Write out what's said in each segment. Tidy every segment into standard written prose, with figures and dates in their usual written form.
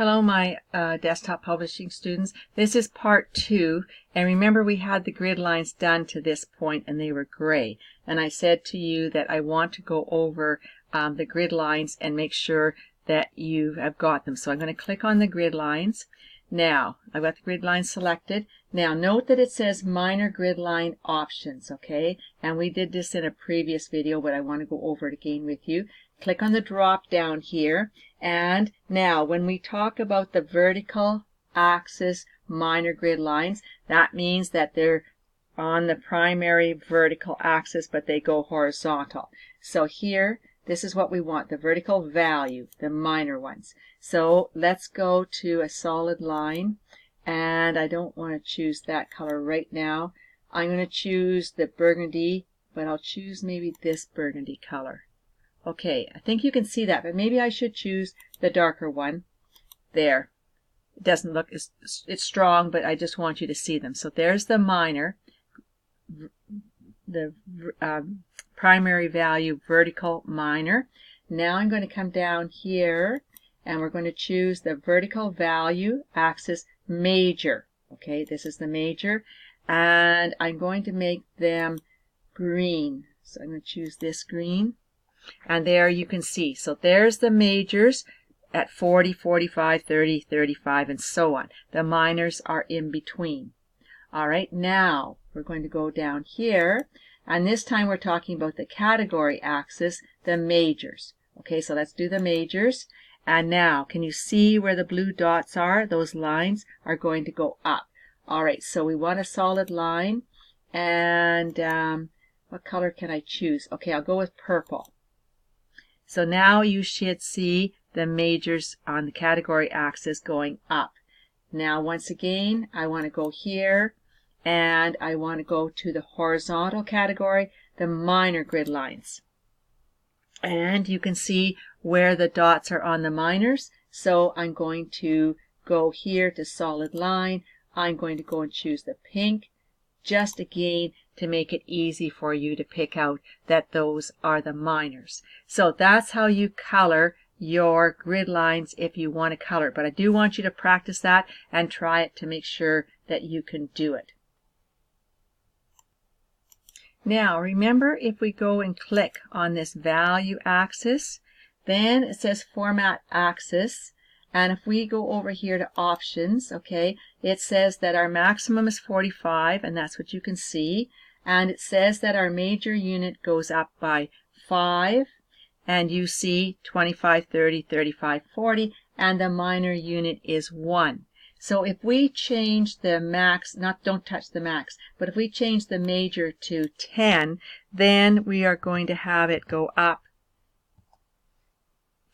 Hello, my desktop publishing students. This is part 2, and remember we had the grid lines done to this point and they were gray. And I said to you that I want to go over the grid lines and make sure that you have got them. So I'm going to click on the grid lines. Now, I've got the grid lines selected. Now, note that it says minor grid line options, okay? And we did this in a previous video, but I want to go over it again with you. Click on the drop down here. And now, when we talk about the vertical axis minor grid lines, that means that they're on the primary vertical axis, but they go horizontal. So here, this is what we want, the vertical value, the minor ones. So let's go to a solid line, and I don't want to choose that color right now. I'm going to choose the burgundy, but I'll choose maybe this burgundy color. Okay, I think you can see that, but maybe I should choose the darker one. There. It doesn't look, it's strong, but I just want you to see them. So there's the minor, the primary value vertical minor. Now I'm going to come down here, and we're going to choose the vertical value axis major. Okay, this is the major, and I'm going to make them green. So I'm going to choose this green. And there you can see. So there's the majors at 40, 45, 30, 35, and so on. The minors are in between. All right, now we're going to go down here. And this time we're talking about the category axis, the majors. Okay, so let's do the majors. And now, can you see where the blue dots are? Those lines are going to go up. All right, so we want a solid line. And what color can I choose? Okay, I'll go with purple. So now you should see the majors on the category axis going up. Now once again, I want to go here and I want to go to the horizontal category, the minor grid lines. And you can see where the dots are on the minors. So I'm going to go here to solid line. I'm going to go and choose the pink, just again to make it easy for you to pick out that those are the minors. So that's how you color your grid lines if you want to color it. But I do want you to practice that and try it to make sure that you can do it. Now remember, if we go and click on this value axis, then it says format axis. And if we go over here to options, okay, it says that our maximum is 45, and that's what you can see. And it says that our major unit goes up by 5, and you see 25, 30, 35, 40, and the minor unit is 1. So if we change the max, don't touch the max, but if we change the major to 10, then we are going to have it go up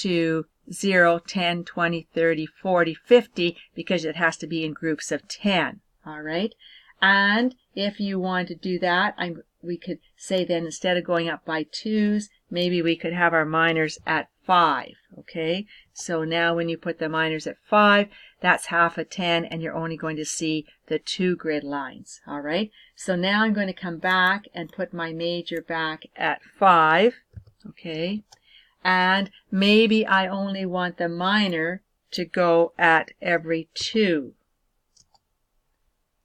to 0, 10, 20, 30, 40, 50, because it has to be in groups of 10. All right. And if you want to do that, we could say then instead of going up by 2s, maybe we could have our minors at 5. Okay. So now when you put the minors at 5, that's half a 10, and you're only going to see the 2 grid lines. All right. So now I'm going to come back and put my major back at 5. Okay. And maybe I only want the minor to go at every 2.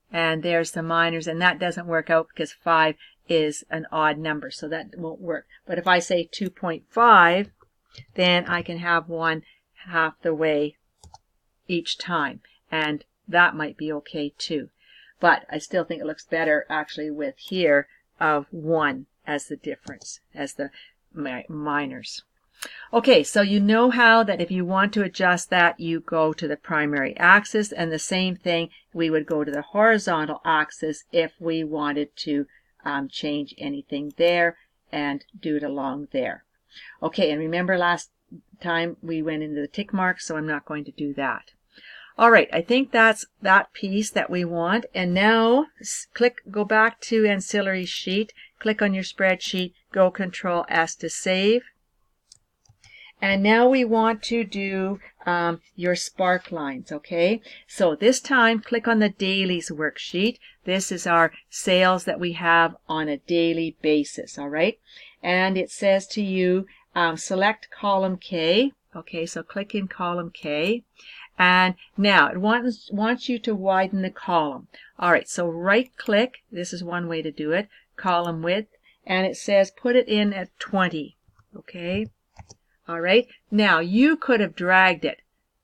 And there's the minors, and that doesn't work out because 5 is an odd number, so that won't work. But if I say 2.5, then I can have one half the way each time, and that might be okay too. But I still think it looks better actually with here of 1 as the difference, as the minors. Okay, so you know how that if you want to adjust that, you go to the primary axis, and the same thing, we would go to the horizontal axis if we wanted to change anything there and do it along there. Okay, and remember last time we went into the tick marks, so I'm not going to do that. All right, I think that's that piece that we want. And now go back to ancillary sheet, click on your spreadsheet, go Control S to save. And now we want to do your Sparklines, okay? So this time, click on the Dailies worksheet. This is our sales that we have on a daily basis, all right? And it says to you, select column K, Okay, so click in column K. And now it wants you to widen the column. All right, so right click, this is one way to do it, column width, and it says put it in at 20. Okay, all right, now you could have dragged it.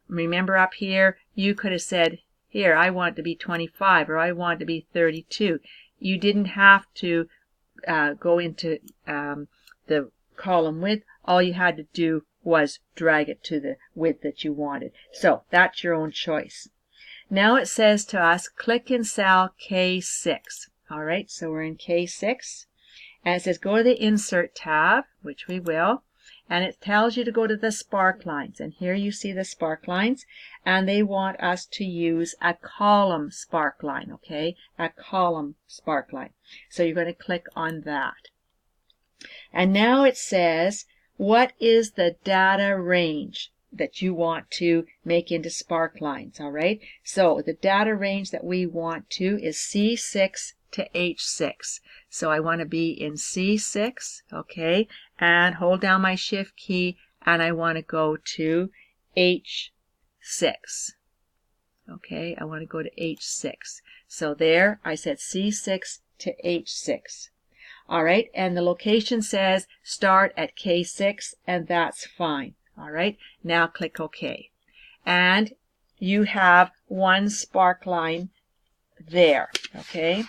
Remember up here, you could have said, here, I want it to be 25 or I want it to be 32. You didn't have to go into the column width. All you had to do was drag it to the width that you wanted. So that's your own choice. Now it says to us, click in cell K6. All right, so we're in K6. And it says go to the Insert tab, which we will. And it tells you to go to the Sparklines. And here you see the Sparklines. And they want us to use a column Sparkline, okay? A column Sparkline. So you're going to click on that. And now it says, what is the data range that you want to make into Sparklines, all right? So the data range that we want to is C6 to H6. So I want to be in C6, okay? And hold down my Shift key, and I want to go to H6. Okay, I want to go to H6. So there, I said C6 to H6. All right, and the location says start at K6, and that's fine. All right, now click OK. And you have one Sparkline there, okay?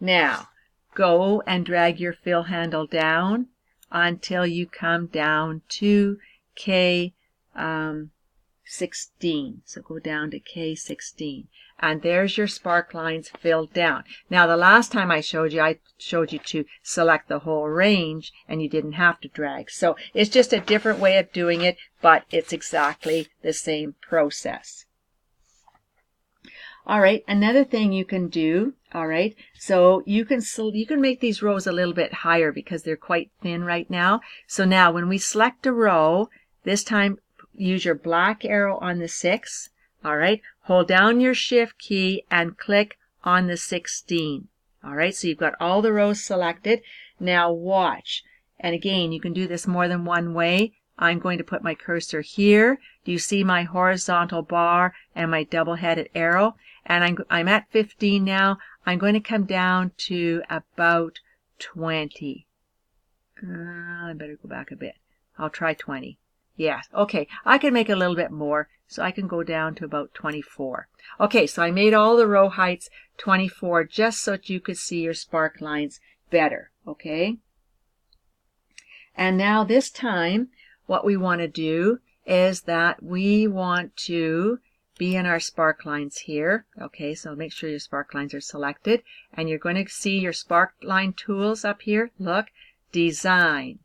Now, go and drag your fill handle down until you come down to K16. So go down to K16. And there's your Sparklines filled down. Now, the last time I showed you to select the whole range, and you didn't have to drag. So it's just a different way of doing it, but it's exactly the same process. All right, another thing you can do, all right, so you can make these rows a little bit higher because they're quite thin right now. So now when we select a row, this time use your black arrow on the 6, all right, hold down your Shift key and click on the 16. All right, so you've got all the rows selected. Now watch, and again, you can do this more than one way. I'm going to put my cursor here. Do you see my horizontal bar and my double-headed arrow? And I'm at 15 now. I'm going to come down to about 20. I better go back a bit. I'll try 20. Yeah, okay. I can make a little bit more, so I can go down to about 24. Okay, so I made all the row heights 24 just so that you could see your Sparklines better, okay? And now this time, what we want to do is that we want to be in our Sparklines here. Okay, so make sure your Sparklines are selected. And you're going to see your Sparkline tools up here. Look, Design.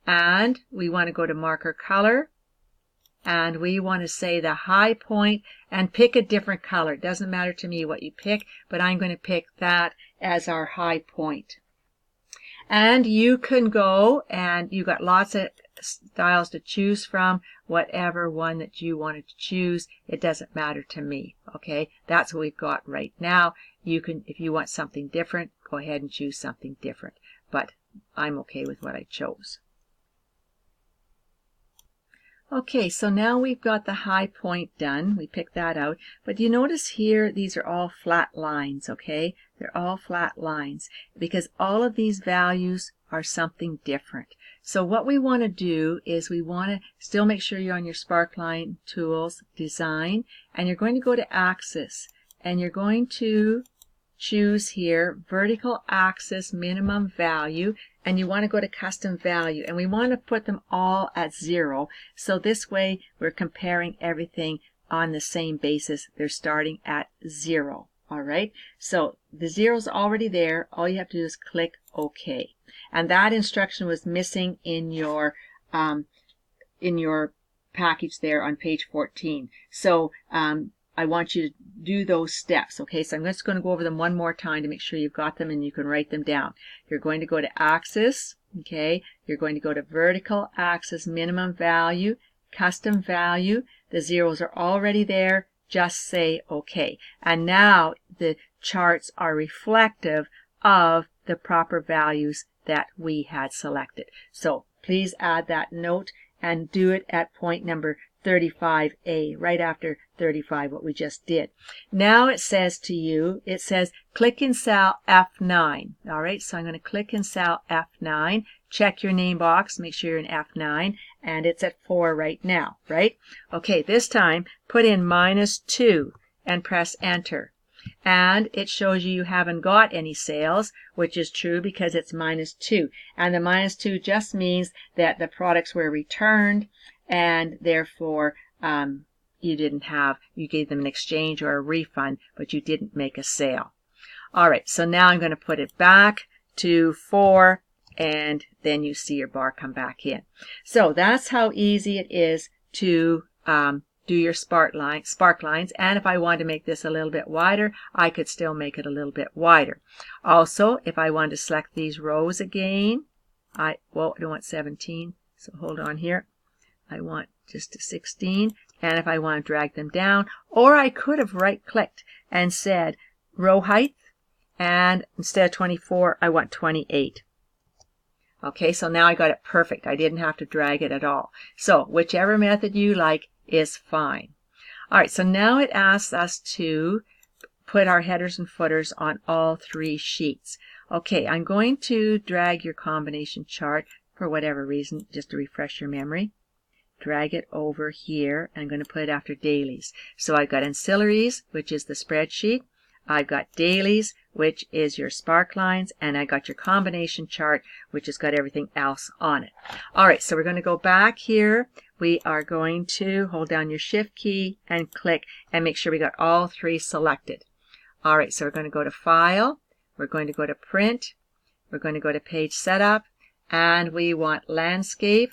And we want to go to Marker Color. And we want to say the high point and pick a different color. It doesn't matter to me what you pick, but I'm going to pick that as our high point. And you can go, and you've got lots of styles to choose from, whatever one that you wanted to choose. It doesn't matter to me. Okay, that's what we've got right now. You can, if you want something different, go ahead and choose something different. But I'm okay with what I chose. Okay, so now we've got the high point done. We picked that out. But you notice here, these are all flat lines, okay? They're all flat lines because all of these values are something different. So what we want to do is we want to still make sure you're on your Sparkline tools, Design, and you're going to go to Axis, and you're going to choose here Vertical Axis Minimum Value, and you want to go to Custom Value, and we want to put them all at 0. So this way we're comparing everything on the same basis. They're starting at 0. All right, so the 0 is already there. All you have to do is click OK. And that instruction was missing in your package there on page 14. So I want you to do those steps. Okay, so I'm just going to go over them one more time to make sure you've got them and you can write them down. You're going to go to Axis. Okay, you're going to go to Vertical Axis Minimum Value, Custom Value. The zeros are already there. Just say OK. And now the charts are reflective of the proper values that we had selected. So please add that note and do it at point number 35A, right after 35, what we just did. Now it says to you, it says click in cell F9. All right, so I'm going to click in cell F9. Check your name box, make sure you're in F9, and it's at 4 right now, right? Okay, this time put in -2 and press enter. And it shows you haven't got any sales, which is true because it's -2. And the -2 just means that the products were returned, and therefore you gave them an exchange or a refund, but you didn't make a sale. All right, so now I'm going to put it back to 4, and then you see your bar come back in. So that's how easy it is to do your Sparklines. And if I want to make this a little bit wider, I could still make it a little bit wider. Also, if I want to select these rows again, I don't want 17, so hold on here. I want just a 16, and if I want to drag them down, or I could have right-clicked and said row height, and instead of 24, I want 28. Okay, so now I got it perfect. I didn't have to drag it at all. So whichever method you like is fine. All right, so now it asks us to put our headers and footers on all 3 sheets. Okay, I'm going to drag your combination chart for whatever reason, just to refresh your memory. Drag it over here, and I'm going to put it after dailies. So I've got ancillaries, which is the spreadsheet. I've got dailies, which is your Sparklines, and I got your combination chart, which has got everything else on it. All right, so we're going to go back here. We are going to hold down your shift key and click and make sure we got all 3 selected. All right, so we're going to go to File. We're going to go to Print. We're going to go to Page Setup, and we want Landscape,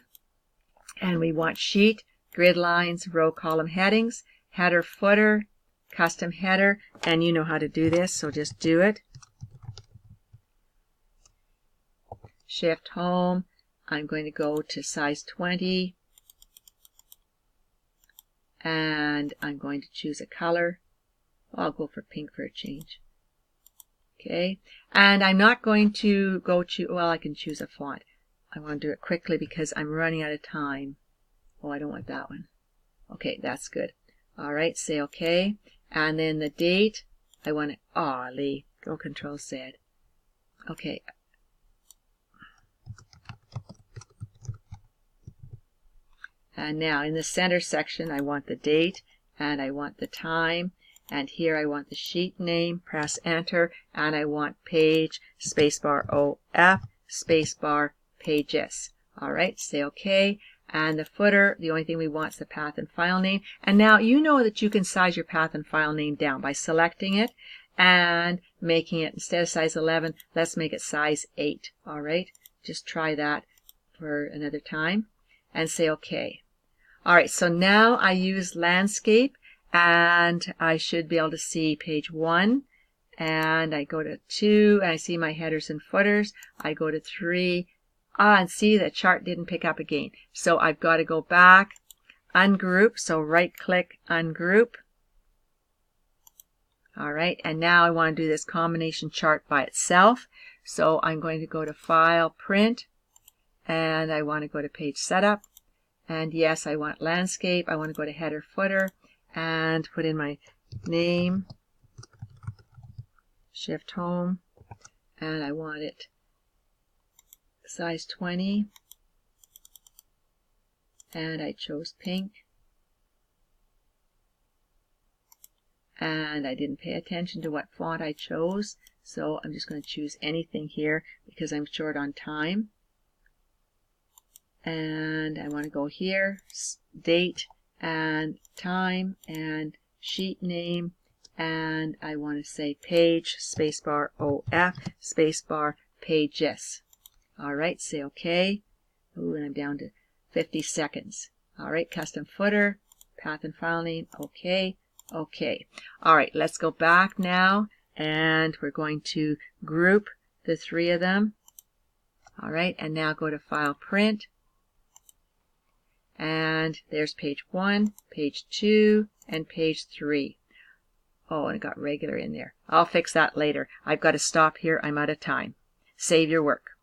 and we want Sheet, Grid Lines, Row Column Headings, Header Footer, Custom Header, and you know how to do this, so just do it. Shift Home. I'm going to go to size 20, and I'm going to choose a color. I'll go for pink for a change. Okay, and I'm not going to go to, well, I can choose a font. I want to do it quickly because I'm running out of time. Oh, I don't want that one. Okay, that's good. All right, say okay. And then the date, I want to, Lee, go Control Z. Okay. And now in the center section, I want the date, and I want the time, and here I want the sheet name, press enter, and I want page, spacebar OF, spacebar pages. All right, say okay. And the footer, the only thing we want is the path and file name. And now you know that you can size your path and file name down by selecting it and making it, instead of size 11, let's make it size 8. All right, just try that for another time and say okay. All right, so now I use landscape, and I should be able to see page 1, and I go to 2, and I see my headers and footers. I go to 3, and see the chart didn't pick up again. So I've got to go back, ungroup, so right click, ungroup. All right, and now I want to do this combination chart by itself. So I'm going to go to File, Print, and I want to go to Page Setup. And yes, I want landscape. I want to go to header, footer, and put in my name, shift home, and I want it size 20, and I chose pink, and I didn't pay attention to what font I chose, so I'm just going to choose anything here because I'm short on time. And I want to go here, date and time and sheet name, and I want to say page, spacebar OF, spacebar pages. All right, say okay. Ooh, and I'm down to 50 seconds. All right, custom footer, path and file name, okay, okay. All right, let's go back now, and we're going to group the 3 of them. All right, and now go to File, Print. And there's page 1, page 2, and page 3. Oh, and it got regular in there. I'll fix that later. I've got to stop here. I'm out of time. Save your work.